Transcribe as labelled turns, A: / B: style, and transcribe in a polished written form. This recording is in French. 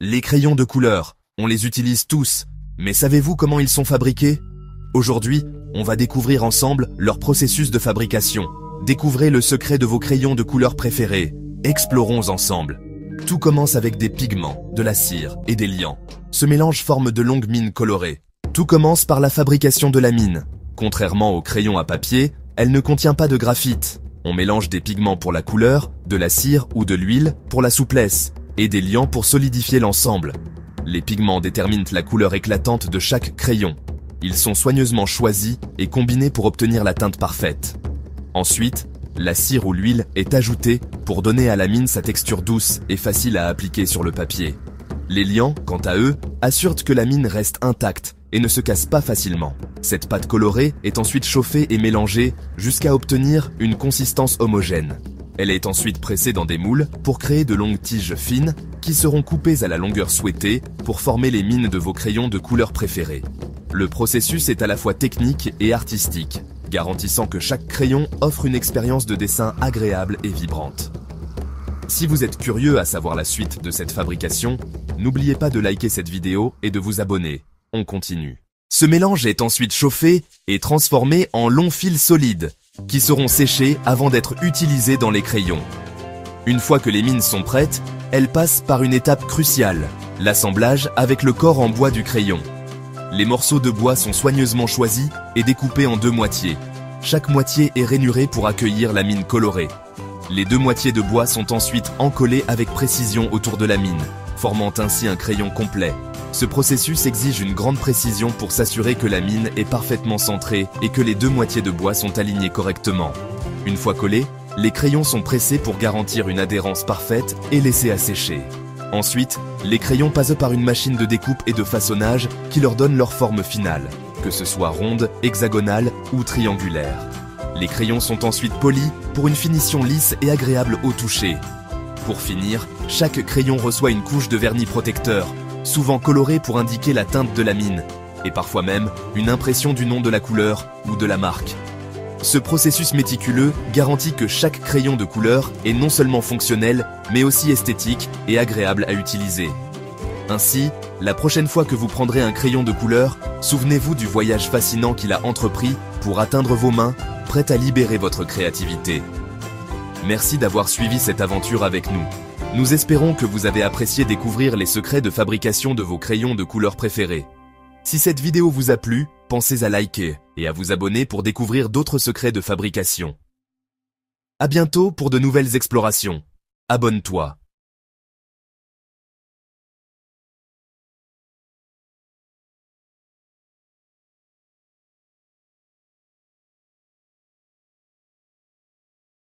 A: Les crayons de couleur, on les utilise tous, mais savez-vous comment ils sont fabriqués? Aujourd'hui, on va découvrir ensemble leur processus de fabrication. Découvrez le secret de vos crayons de couleur préférés. Explorons ensemble. Tout commence avec des pigments, de la cire et des liants. Ce mélange forme de longues mines colorées. Tout commence par la fabrication de la mine. Contrairement au crayon à papier, elle ne contient pas de graphite. On mélange des pigments pour la couleur, de la cire ou de l'huile pour la souplesse, et des liants pour solidifier l'ensemble. Les pigments déterminent la couleur éclatante de chaque crayon. Ils sont soigneusement choisis et combinés pour obtenir la teinte parfaite. Ensuite, la cire ou l'huile est ajoutée pour donner à la mine sa texture douce et facile à appliquer sur le papier. Les liants, quant à eux, assurent que la mine reste intacte et ne se casse pas facilement. Cette pâte colorée est ensuite chauffée et mélangée jusqu'à obtenir une consistance homogène. Elle est ensuite pressée dans des moules pour créer de longues tiges fines qui seront coupées à la longueur souhaitée pour former les mines de vos crayons de couleur préférée. Le processus est à la fois technique et artistique, garantissant que chaque crayon offre une expérience de dessin agréable et vibrante. Si vous êtes curieux à savoir la suite de cette fabrication, n'oubliez pas de liker cette vidéo et de vous abonner. On continue. Ce mélange est ensuite chauffé et transformé en longs fils solides, qui seront séchés avant d'être utilisés dans les crayons. Une fois que les mines sont prêtes, elles passent par une étape cruciale, l'assemblage avec le corps en bois du crayon. Les morceaux de bois sont soigneusement choisis et découpés en deux moitiés. Chaque moitié est rainurée pour accueillir la mine colorée. Les deux moitiés de bois sont ensuite encollées avec précision autour de la mine, formant ainsi un crayon complet. Ce processus exige une grande précision pour s'assurer que la mine est parfaitement centrée et que les deux moitiés de bois sont alignées correctement. Une fois collés, les crayons sont pressés pour garantir une adhérence parfaite et laissés à sécher. Ensuite, les crayons passent par une machine de découpe et de façonnage qui leur donne leur forme finale, que ce soit ronde, hexagonale ou triangulaire. Les crayons sont ensuite polis pour une finition lisse et agréable au toucher. Pour finir, chaque crayon reçoit une couche de vernis protecteur, souvent coloré pour indiquer la teinte de la mine, et parfois même une impression du nom de la couleur ou de la marque. Ce processus méticuleux garantit que chaque crayon de couleur est non seulement fonctionnel, mais aussi esthétique et agréable à utiliser. Ainsi, la prochaine fois que vous prendrez un crayon de couleur, souvenez-vous du voyage fascinant qu'il a entrepris pour atteindre vos mains, prêtes à libérer votre créativité. Merci d'avoir suivi cette aventure avec nous. Nous espérons que vous avez apprécié découvrir les secrets de fabrication de vos crayons de couleur préférés. Si cette vidéo vous a plu, pensez à liker et à vous abonner pour découvrir d'autres secrets de fabrication. À bientôt pour de nouvelles explorations. Abonne-toi.